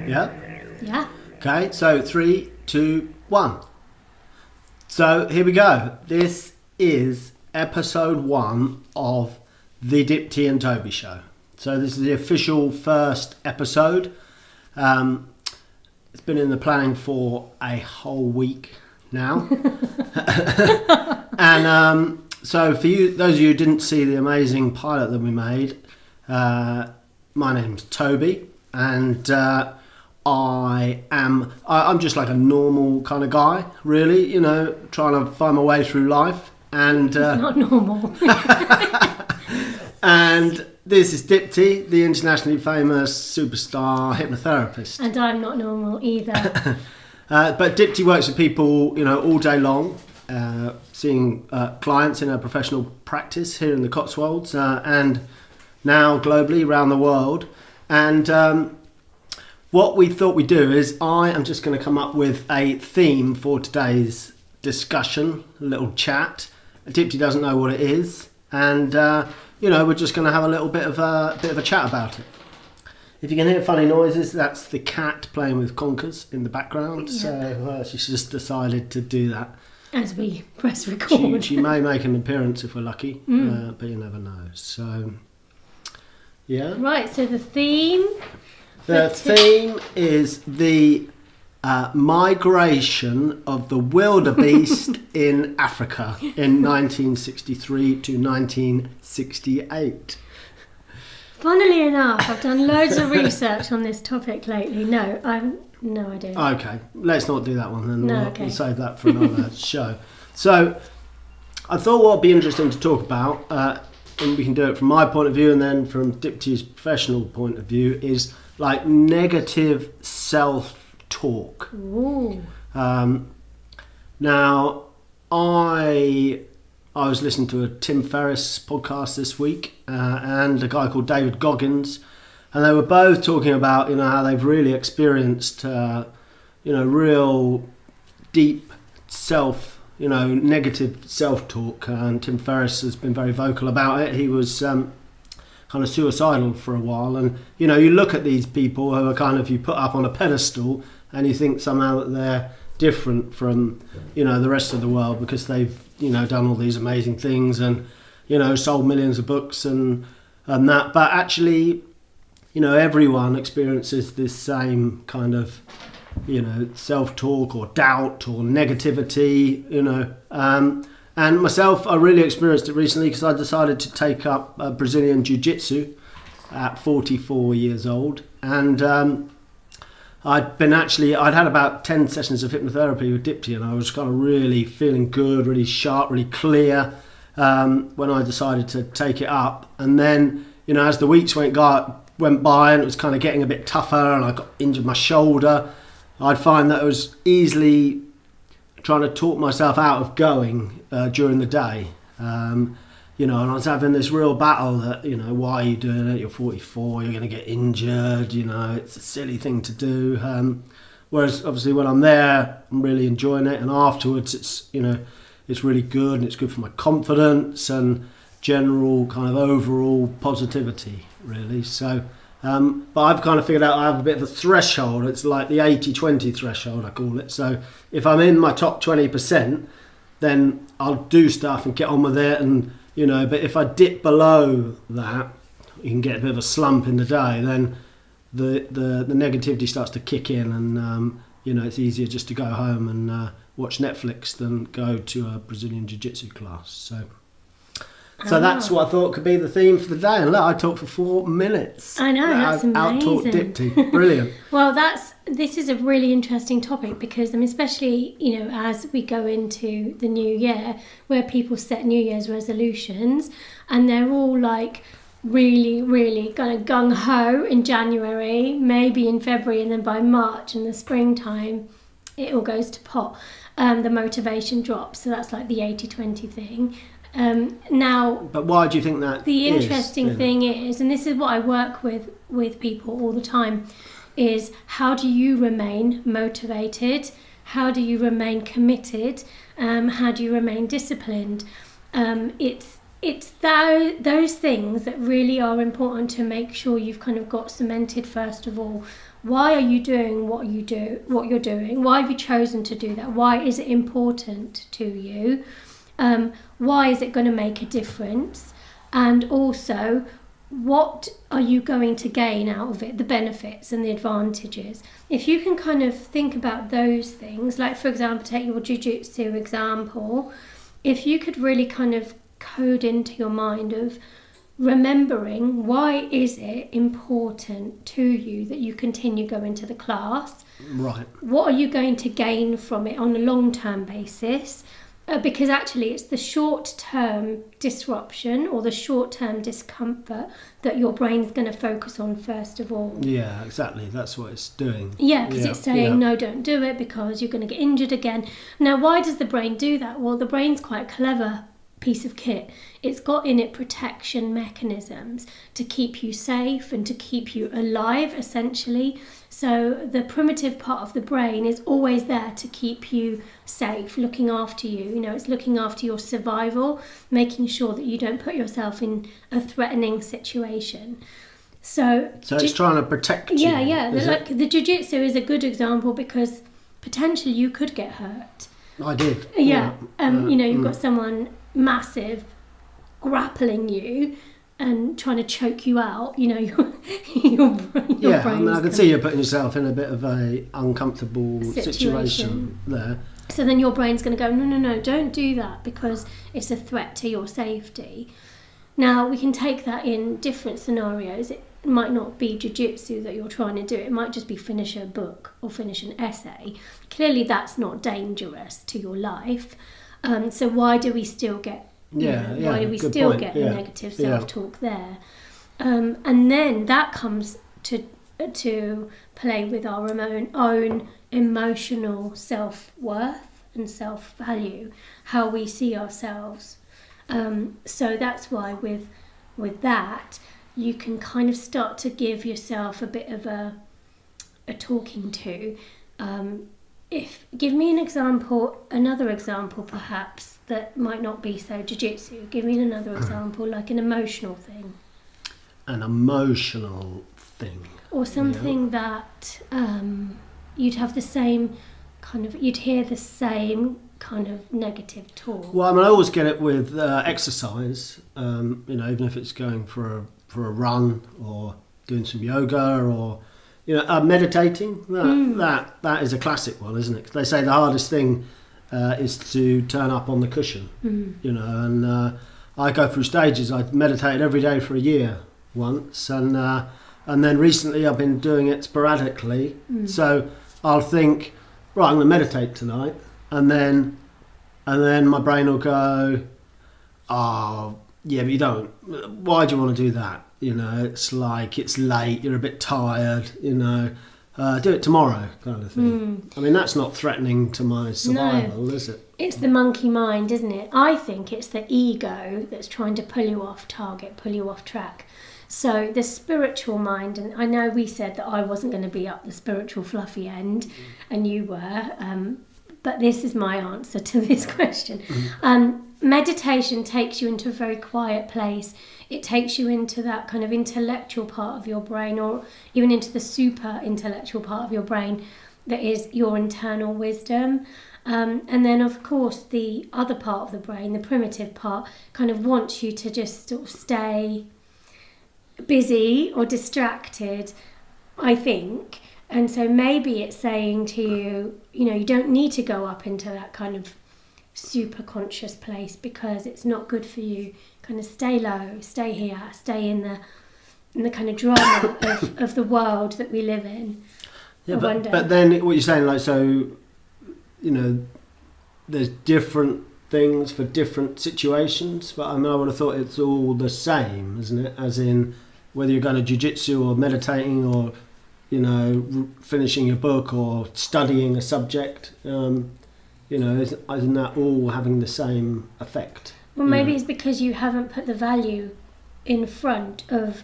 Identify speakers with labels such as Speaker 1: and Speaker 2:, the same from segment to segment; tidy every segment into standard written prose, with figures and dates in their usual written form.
Speaker 1: Yeah?
Speaker 2: Yeah.
Speaker 1: Okay, so 3, 2, 1. So here we go. This is episode 1 of the Dipti and Toby show. So this is the official first episode. It's been in the planning for a whole week now. And so for you, those of you who didn't see the amazing pilot that we made, my name's Toby, and I'm just like a normal kind of guy, really, you know, trying to find my way through life. And
Speaker 2: It's not normal.
Speaker 1: and this is Dipti, the internationally famous superstar hypnotherapist.
Speaker 2: And I'm not normal either.
Speaker 1: But Dipti works with people, you know, all day long, seeing clients in her professional practice here in the Cotswolds and now globally around the world. And what we thought we'd do is I am just going to come up with a theme for today's discussion, a little chat. Dipti doesn't know what it is, and you know, we're just going to have a little bit of a chat about it. If you can hear funny noises, that's the cat playing with conkers in the background.
Speaker 2: Yeah.
Speaker 1: So she's just decided to do that.
Speaker 2: As we press record.
Speaker 1: She may make an appearance if we're lucky, but you never know. So, yeah.
Speaker 2: Right, so the theme...
Speaker 1: The theme is the migration of the wildebeest in Africa in 1963 to 1968.
Speaker 2: Funnily enough, I've done loads of research on this topic lately. No, I've no idea.
Speaker 1: Okay, let's not do that one then.
Speaker 2: No,
Speaker 1: We'll save that for another show. So, I thought what would be interesting to talk about, and we can do it from my point of view and then from Dipti's professional point of view, is like negative self-talk.
Speaker 2: Ooh.
Speaker 1: Now, I was listening to a Tim Ferriss podcast this week and a guy called David Goggins, and they were both talking about, you know, how they've really experienced, you know, real deep negative self-talk. And Tim Ferriss has been very vocal about it. He was kind of suicidal for a while, and you know, you look at these people who are kind of, you put up on a pedestal and you think somehow that they're different from, you know, the rest of the world because they've, you know, done all these amazing things and, you know, sold millions of books and that, but actually, you know, everyone experiences this same kind of, you know, self-talk or doubt or negativity, you know. And myself, I really experienced it recently because I decided to take up Brazilian Jiu-Jitsu at 44 years old. And I'd had about 10 sessions of hypnotherapy with Dipti, and I was kind of really feeling good, really sharp, really clear when I decided to take it up. And then, you know, as the weeks went by and it was kind of getting a bit tougher and I got injured my shoulder, I'd find that I was easily trying to talk myself out of going during the day, you know, and I was having this real battle that, you know, why are you doing it? You're 44, you're going to get injured, you know, it's a silly thing to do. Whereas obviously when I'm there, I'm really enjoying it, and afterwards it's, you know, it's really good and it's good for my confidence and general kind of overall positivity, really. So, but I've kind of figured out I have a bit of a threshold. It's like the 80-20 threshold, I call it. So if I'm in my top 20%, then I'll do stuff and get on with it. And, you know, but if I dip below that, you can get a bit of a slump in the day, then the negativity starts to kick in, and, you know, it's easier just to go home and watch Netflix than go to a Brazilian Jiu-Jitsu class. So that's what I thought could be the theme for the day. And look, I talked for 4 minutes.
Speaker 2: I know, that's amazing.
Speaker 1: Out-talked Dipti. Brilliant.
Speaker 2: Well, this is a really interesting topic because, I mean, especially, you know, as we go into the new year, where people set New Year's resolutions and they're all like really, really kind of gung-ho in January, maybe in February, and then by March in the springtime, it all goes to pot. The motivation drops. So that's like the 80-20 thing. Now,
Speaker 1: but why do you think that
Speaker 2: the interesting thing is, and this is what I work with people all the time, is how do you remain motivated? How do you remain committed? How do you remain disciplined? It's it's those things that really are important to make sure you've kind of got cemented. First of all, why are you doing what you're doing? Why have you chosen to do that? Why is it important to you? Why is it going to make a difference? And also, what are you going to gain out of it, the benefits and the advantages? If you can kind of think about those things, like for example, take your jiu-jitsu example, if you could really kind of code into your mind of remembering why is it important to you that you continue going to the class,
Speaker 1: Right.
Speaker 2: what are you going to gain from it on a long-term basis? Because actually it's the short-term disruption or the short-term discomfort that your brain's going to focus on first of all.
Speaker 1: Yeah, exactly. That's what it's doing.
Speaker 2: Yeah, because it's saying, no, don't do it because you're going to get injured again. Now, why does the brain do that? Well, the brain's quite a clever piece of kit. It's got in it protection mechanisms to keep you safe and to keep you alive, essentially. So the primitive part of the brain is always there to keep you safe, looking after you. You know, it's looking after your survival, making sure that you don't put yourself in a threatening situation. So
Speaker 1: it's trying to protect you.
Speaker 2: Yeah. Like the jiu-jitsu is a good example because potentially you could get hurt.
Speaker 1: I did.
Speaker 2: Yeah. You know, you've got someone massive grappling you and trying to choke you out. You know, your brain.
Speaker 1: Yeah, I mean, I can see you're putting yourself in a bit of a uncomfortable situation there.
Speaker 2: So then your brain's going to go, no, don't do that because it's a threat to your safety. Now, we can take that in different scenarios. It might not be jiu-jitsu that you're trying to do. It might just be finish a book or finish an essay. Clearly, that's not dangerous to your life. So why do we still get why do we still get the negative self-talk there? And then that comes to play with our own emotional self-worth and self-value, how we see ourselves. So that's why with that, you can kind of start to give yourself a bit of a talking to. Give me another example perhaps that might not be so jiu-jitsu. Give me another example, like an emotional thing.
Speaker 1: An emotional thing.
Speaker 2: Or something that you'd have the same kind of, you'd hear the same kind of negative talk.
Speaker 1: Well, I mean, I always get it with exercise, you know, even if it's going for a run or doing some yoga or, you know, meditating. That is a classic one, isn't it? They say the hardest thing is to turn up on the cushion, you know, and I go through stages. I meditated every day for a year once, and then recently I've been doing it sporadically. So I'll think, right, I'm going to meditate tonight, and then my brain will go, oh, yeah, but you don't. Why do you want to do that? You know, it's like it's late, you're a bit tired, you know, do it tomorrow kind of thing. I mean, that's not threatening to my survival, is it?
Speaker 2: It's the monkey mind, isn't it? I think it's the ego that's trying to pull you off target, pull you off track. So the spiritual mind, and I know we said that I wasn't going to be up the spiritual fluffy end, and you were, but this is my answer to this question. Meditation takes you into a very quiet place. It takes you into that kind of intellectual part of your brain, or even into the super intellectual part of your brain that is your internal wisdom. And then, of course, the other part of the brain, the primitive part, kind of wants you to just sort of stay busy or distracted, I think. And so maybe it's saying to you, you know, you don't need to go up into that kind of super conscious place because it's not good for you. Kind of stay low, stay here, stay in the kind of drama of the world that we live in.
Speaker 1: Yeah, but then what you're saying, like, so, you know, there's different things for different situations, but I mean, I would have thought it's all the same, isn't it? As in, whether you're going to jiu-jitsu or meditating or, you know, finishing your book or studying a subject, you know, isn't that all having the same effect?
Speaker 2: Well, maybe it's because you haven't put the value in front of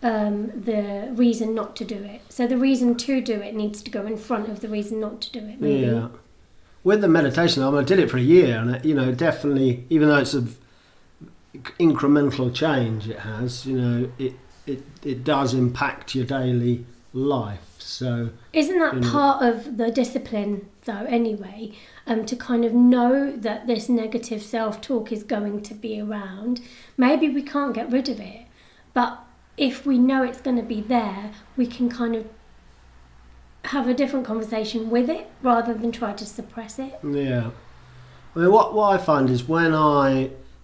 Speaker 2: the reason not to do it. So the reason to do it needs to go in front of the reason not to do it, maybe.
Speaker 1: Yeah. With the meditation, I did it for a year, and, you know, definitely, even though it's incremental change it has, it does impact your daily life. So
Speaker 2: isn't that part of the discipline though anyway, to kind of know that this negative self-talk is going to be around? Maybe we can't get rid of it, but if we know it's going to be there, we can kind of have a different conversation with it rather than try to suppress it.
Speaker 1: Yeah. I mean, what I find is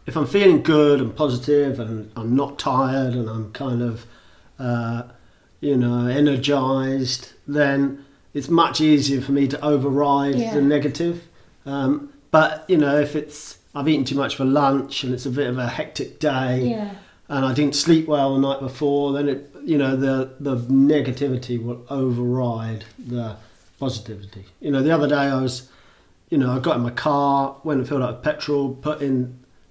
Speaker 1: if I'm feeling good and positive and I'm not tired and I'm kind of, energized, then it's much easier for me to override the negative. But, if I've eaten too much for lunch and it's a bit of a hectic day and I didn't sleep well the night before, then the negativity will override the positivity. The other day I got in my car, went and filled up with petrol,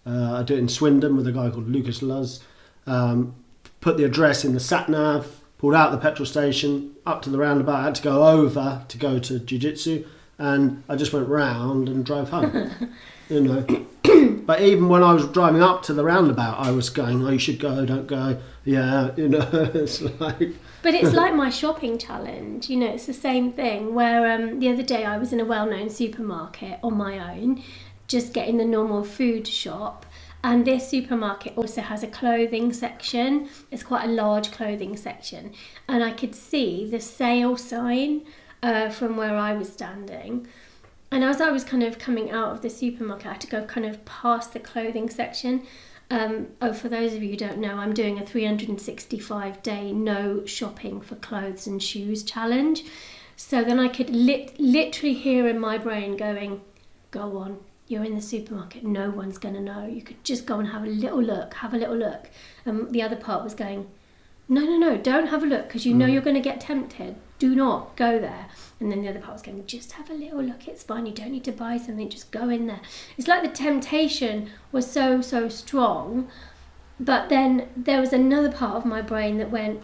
Speaker 1: I do it in Swindon with a guy called Lucas Luz, put the address in the sat-nav, pulled out the petrol station, up to the roundabout. I had to go over to go to jiu-jitsu, and I just went round and drove home. But even when I was driving up to the roundabout, I was going, oh, you should go, don't go. Yeah, it's like...
Speaker 2: But it's like my shopping challenge, it's the same thing where the other day I was in a well-known supermarket on my own, just getting the normal food shop. And this supermarket also has a clothing section. It's quite a large clothing section. And I could see the sale sign from where I was standing. And as I was kind of coming out of the supermarket, I had to go kind of past the clothing section. For those of you who don't know, I'm doing a 365-day no shopping for clothes and shoes challenge. So then I could literally hear in my brain going, go on. You're in the supermarket, no one's going to know. You could just go and have a little look. And the other part was going, no, don't have a look because you know you're going to get tempted. Do not go there. And then the other part was going, just have a little look. It's fine. You don't need to buy something. Just go in there. It's like the temptation was so strong. But then there was another part of my brain that went,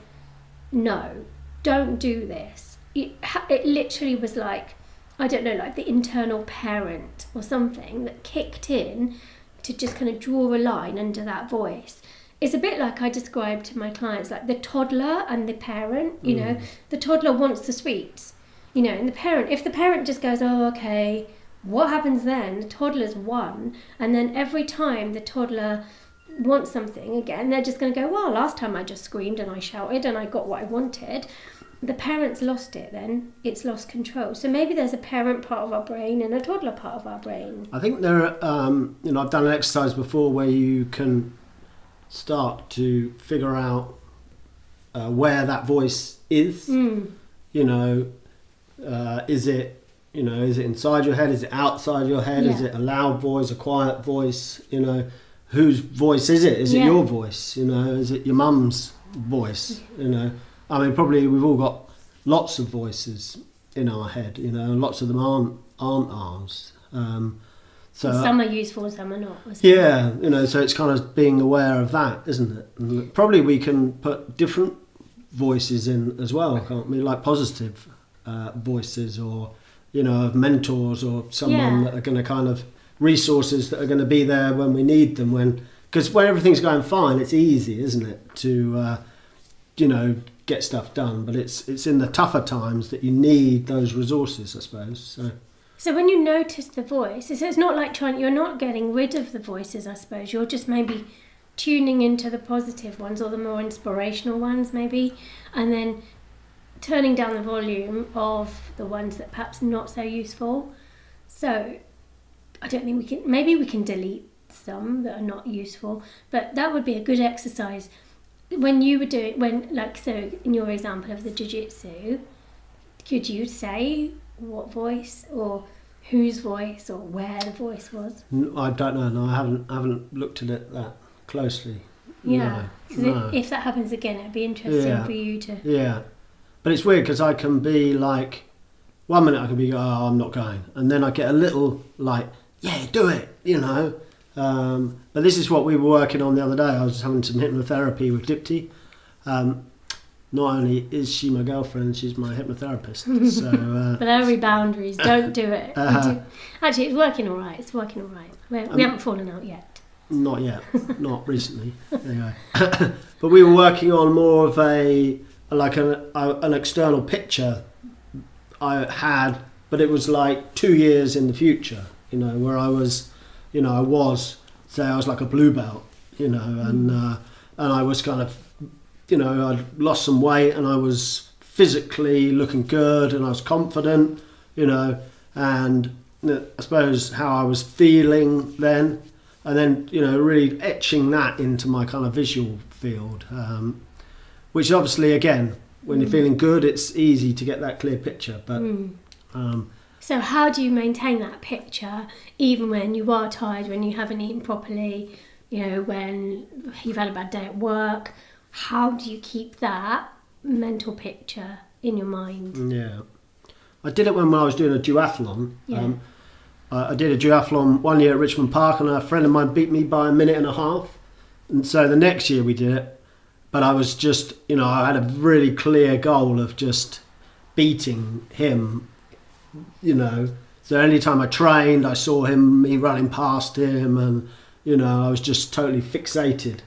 Speaker 2: no, don't do this. It literally was like, I don't know, like the internal parent or something that kicked in to just kind of draw a line under that voice. It's a bit like I describe to my clients, like the toddler and the parent, the toddler wants the sweets, and if the parent just goes, oh, okay, what happens then? The toddler's won. And then every time the toddler wants something again, they're just going to go, well, last time I just screamed and I shouted and I got what I wanted. The parent's lost it then. It's lost control. So maybe there's a parent part of our brain and a toddler part of our brain.
Speaker 1: I think there are, I've done an exercise before where you can start to figure out where that voice is. Is it inside your head? Is it outside your head? Is it a loud voice, a quiet voice? Whose voice is it? Is it your voice? Is it your mum's voice? I mean, probably we've all got lots of voices in our head, and lots of them aren't ours. So
Speaker 2: some are useful, some are not.
Speaker 1: So it's kind of being aware of that, isn't it? And probably we can put different voices in as well, can't we? Like positive voices, or of mentors, or someone that are going to kind of resources that are going to be there when we need them. Because when everything's going fine, it's easy, isn't it, to get stuff done, but it's in the tougher times that you need those resources, I suppose.
Speaker 2: So when you notice the voice, so it's not like you're not getting rid of the voices, I suppose. You're just maybe tuning into the positive ones or the more inspirational ones, maybe, and then turning down the volume of the ones that perhaps not so useful. So I don't think we can delete some that are not useful, but that would be a good exercise. When you were so in your example of the jiu-jitsu, could you say what voice or whose voice or where the voice was?
Speaker 1: I don't know. No, I haven't looked at it that closely.
Speaker 2: Yeah, because if that happens again, it'd be interesting for you to...
Speaker 1: Yeah, but it's weird because I can be like, 1 minute I can be, oh, I'm not going. And then I get a little like, yeah, do it, But this is what we were working on the other day. I was having some hypnotherapy with Dipti. Not only is she my girlfriend, she's my hypnotherapist. So,
Speaker 2: blurry boundaries, don't do it. Actually, it's working all right. We haven't fallen out yet.
Speaker 1: Not yet, not recently. Anyway, but we were working on more of an external picture I had, but it was like 2 years in the future. Where I was, I was like a blue belt, and I was kind of, I'd lost some weight and I was physically looking good and I was confident, and I suppose how I was feeling then. And then, really etching that into my kind of visual field, which obviously, again, when you're feeling good, it's easy to get that clear picture. But
Speaker 2: so how do you maintain that picture, even when you are tired, when you haven't eaten properly, when you've had a bad day at work? How do you keep that mental picture in your mind?
Speaker 1: Yeah. I did it when I was doing a duathlon.
Speaker 2: Yeah.
Speaker 1: I did a duathlon one year at Richmond Park, and a friend of mine beat me by a minute and a half. And so the next year we did it, but I was just, I had a really clear goal of just beating him, So any time I trained, I saw me running past him, and, I was just totally fixated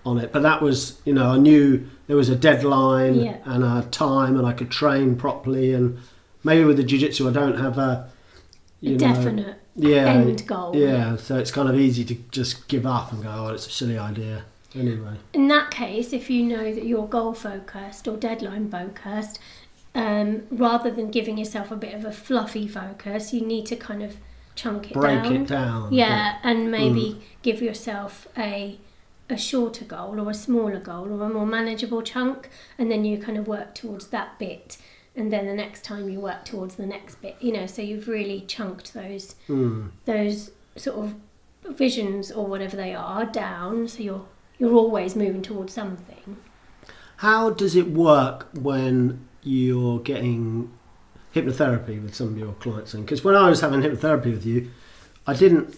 Speaker 1: on it. But that was, I knew there was a deadline and a time, and I could train properly. And maybe with the jiu-jitsu, I don't have a
Speaker 2: definite end goal.
Speaker 1: Yeah, so it's kind of easy to just give up and go, oh, it's a silly idea. Anyway.
Speaker 2: In that case, if you know that you're goal focused or deadline focused, rather than giving yourself a bit of a fluffy focus, you need to kind of chunk it
Speaker 1: down. Break it down.
Speaker 2: Yeah, and maybe give yourself a shorter goal or a smaller goal or a more manageable chunk, and then you kind of work towards that bit. And then the next time you work towards the next bit, so you've really chunked those sort of visions or whatever they are down, so you're always moving towards something.
Speaker 1: How does it work when you're getting hypnotherapy with some of your clients? Because when I was having hypnotherapy with you, I didn't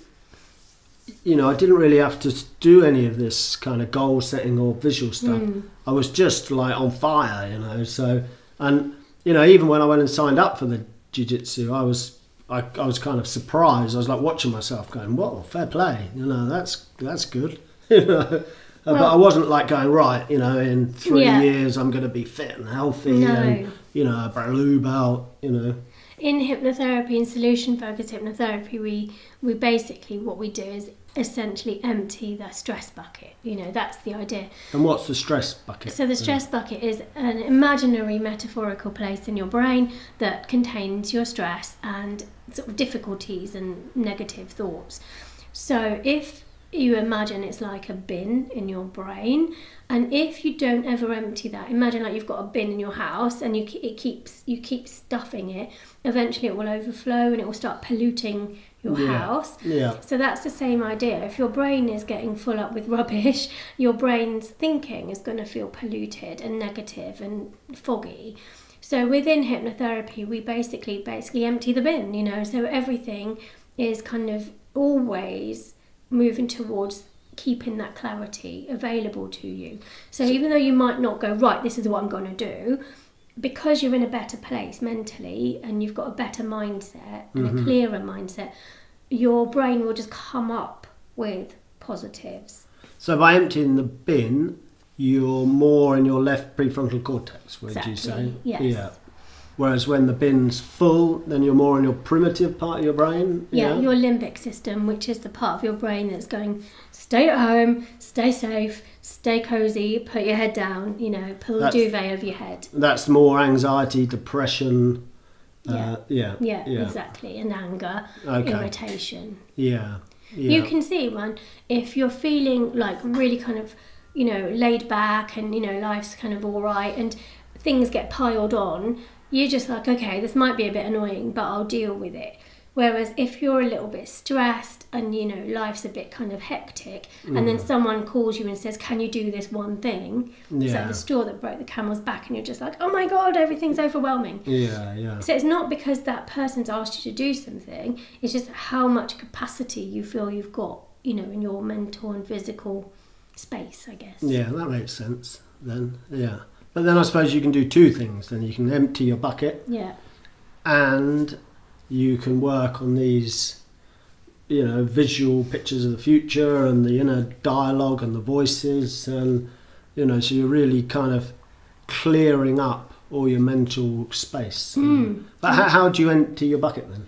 Speaker 1: really have to do any of this kind of goal setting or visual stuff. I was just like on fire, so, and even when I went and signed up for the jiu-jitsu, I was kind of surprised. I was like watching myself going, "Whoa, fair play! That's good." But I wasn't like going, right, in 3 years I'm going to be fit and healthy and a blue belt.
Speaker 2: In hypnotherapy and solution-focused hypnotherapy, we basically, what we do is essentially empty the stress bucket. That's the idea.
Speaker 1: And what's the stress bucket?
Speaker 2: So the stress bucket is an imaginary metaphorical place in your brain that contains your stress and sort of difficulties and negative thoughts. So if you imagine it's like a bin in your brain, and if you don't ever empty that, imagine like you've got a bin in your house and you keep stuffing it, eventually it will overflow and it will start polluting your house.
Speaker 1: Yeah.
Speaker 2: So that's the same idea. If your brain is getting full up with rubbish, your brain's thinking is going to feel polluted and negative and foggy. So within hypnotherapy, we basically empty the bin, so everything is kind of always moving towards keeping that clarity available to you. So even though you might not go, right, this is what I'm going to do, because you're in a better place mentally and you've got a better mindset and a clearer mindset, your brain will just come up with positives.
Speaker 1: So by emptying the bin, you're more in your left prefrontal cortex, would you say?
Speaker 2: Yes.
Speaker 1: Yeah. Whereas when the bin's full, then you're more in your primitive part of your brain?
Speaker 2: Yeah, your limbic system, which is the part of your brain that's going, stay at home, stay safe, stay cosy, put your head down, pull the duvet over your head.
Speaker 1: That's more anxiety, depression.
Speaker 2: Yeah, exactly. And anger, irritation.
Speaker 1: Yeah.
Speaker 2: You can see if you're feeling like really kind of, laid back and, life's kind of all right and things get piled on, you're just like, okay, this might be a bit annoying, but I'll deal with it. Whereas if you're a little bit stressed and, life's a bit kind of hectic, and then someone calls you and says, can you do this one thing? It's like the straw that broke the camel's back, and you're just like, oh my God, everything's overwhelming.
Speaker 1: Yeah.
Speaker 2: So it's not because that person's asked you to do something, it's just how much capacity you feel you've got, in your mental and physical space, I guess.
Speaker 1: Yeah, that makes sense then, yeah. But then I suppose you can do two things. Then you can empty your bucket.
Speaker 2: Yeah.
Speaker 1: And you can work on these, visual pictures of the future and the inner dialogue and the voices, and so you're really kind of clearing up all your mental space. But how do you empty your bucket then?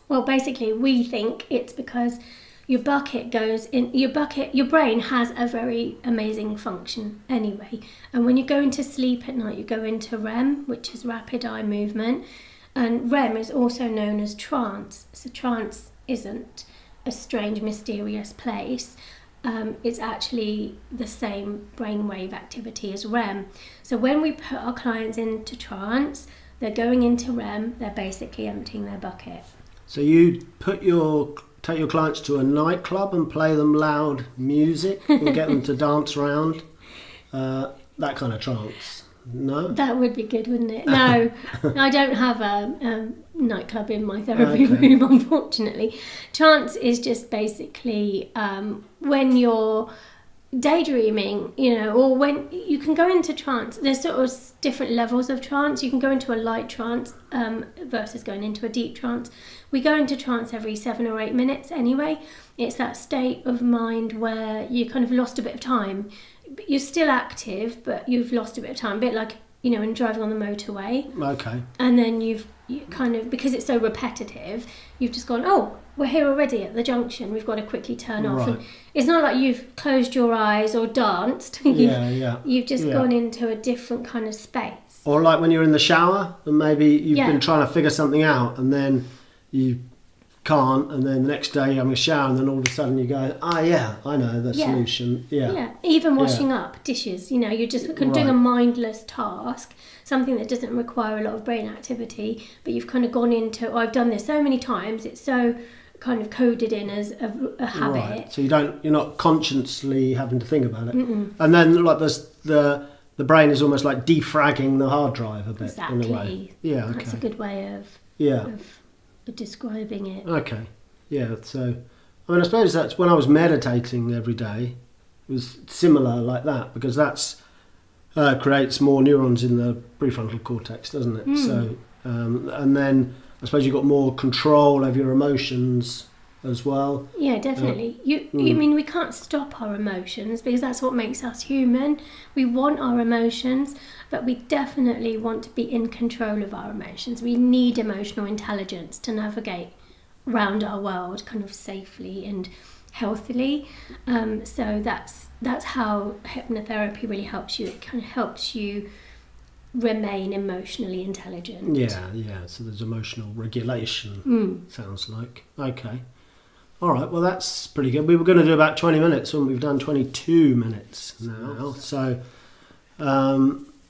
Speaker 2: Well, basically, we think it's because your bucket goes in. Your brain has a very amazing function anyway. And when you go into sleep at night, you go into REM, which is rapid eye movement. And REM is also known as trance. So trance isn't a strange, mysterious place. It's actually the same brainwave activity as REM. So when we put our clients into trance, they're going into REM, they're basically emptying their bucket.
Speaker 1: So you take your clients to a nightclub and play them loud music and get them to dance around, that kind of trance? No?
Speaker 2: That would be good, wouldn't it? No, I don't have a nightclub in my therapy room, unfortunately. Trance is just basically when you're daydreaming, or when you can go into trance. There's sort of different levels of trance. You can go into a light trance versus going into a deep trance. We go into trance every 7 or 8 minutes anyway. It's that state of mind where you kind of lost a bit of time. You're still active, but you've lost a bit of time. A bit like, when driving on the motorway.
Speaker 1: Okay.
Speaker 2: And then you kind of, because it's so repetitive, you've just gone, oh, we're here already at the junction. We've got to quickly turn off.
Speaker 1: Right.
Speaker 2: And it's not like you've closed your eyes or danced. You've just gone into a different kind of space.
Speaker 1: Or like when you're in the shower and maybe you've been trying to figure something out and then you can't, and then the next day you're having a shower and then all of a sudden you go, I know the solution.
Speaker 2: Even washing up dishes, you're just doing a mindless task, something that doesn't require a lot of brain activity, but you've kind of gone into, I've done this so many times, it's so kind of coded in as a habit. Right.
Speaker 1: So you're not consciously having to think about it. And then like the brain is almost like defragging the hard drive a bit in a way. Yeah, okay.
Speaker 2: That's a good way of describing it.
Speaker 1: Okay. Yeah, so I suppose that's when I was meditating every day, it was similar like that, because that's creates more neurons in the prefrontal cortex, doesn't it? So and then I suppose you've got more control over your emotions as well.
Speaker 2: Yeah, definitely. We can't stop our emotions because that's what makes us human. We want our emotions, but we definitely want to be in control of our emotions. We need emotional intelligence to navigate around our world kind of safely and healthily. So that's how hypnotherapy really helps you. It kind of helps you remain emotionally intelligent.
Speaker 1: Yeah. So there's emotional regulation, sounds like. Okay. All right, well, that's pretty good. We were going to do about 20 minutes, and we've done 22 minutes now. So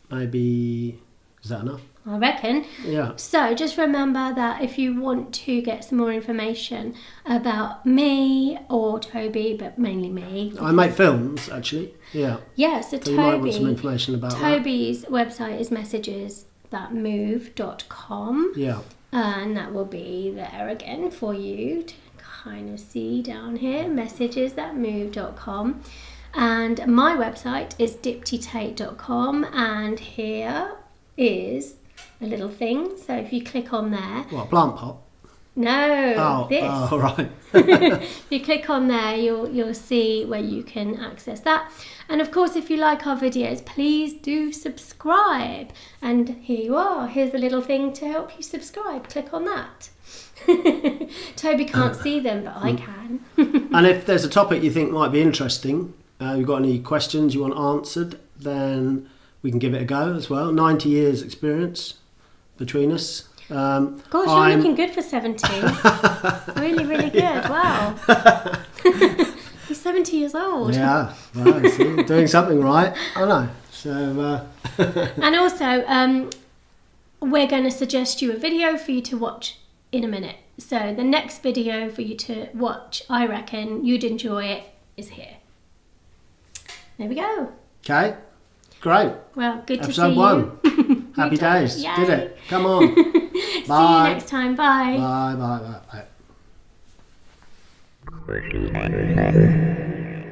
Speaker 1: maybe, is that enough?
Speaker 2: I reckon.
Speaker 1: Yeah.
Speaker 2: So just remember that if you want to get some more information about me or Toby, but mainly me.
Speaker 1: I make films, actually. Yeah.
Speaker 2: Yeah, so
Speaker 1: you might want some information about
Speaker 2: Toby's website is messages.move.com.
Speaker 1: Yeah.
Speaker 2: And that will be there again for you to kind of see down here, messages.move.com. And my website is diptitate.com, and here is a little thing. So if you click on there.
Speaker 1: What, a plant pot?
Speaker 2: No, this.
Speaker 1: Oh, right.
Speaker 2: If you click on there, you'll see where you can access that. And of course, if you like our videos, please do subscribe. And here you are. Here's a little thing to help you subscribe. Click on that. Toby can't see them, but I can.
Speaker 1: And if there's a topic you think might be interesting, you've got any questions you want answered, then we can give it a go as well. 90 years experience between us.
Speaker 2: Gosh, you're looking good for 70. Really, really good. Yeah. Wow. You're 70 years old.
Speaker 1: Yeah, well, see, doing something right. I know. So.
Speaker 2: And also, we're going to suggest you a video for you to watch in a minute. So the next video for you to watch, I reckon you'd enjoy it, is here. There we go.
Speaker 1: Okay, great.
Speaker 2: Well, good to see
Speaker 1: Episode 1.
Speaker 2: you.
Speaker 1: Happy days.
Speaker 2: Yay.
Speaker 1: Did it. Come on.
Speaker 2: See you next time. Bye.
Speaker 1: Bye.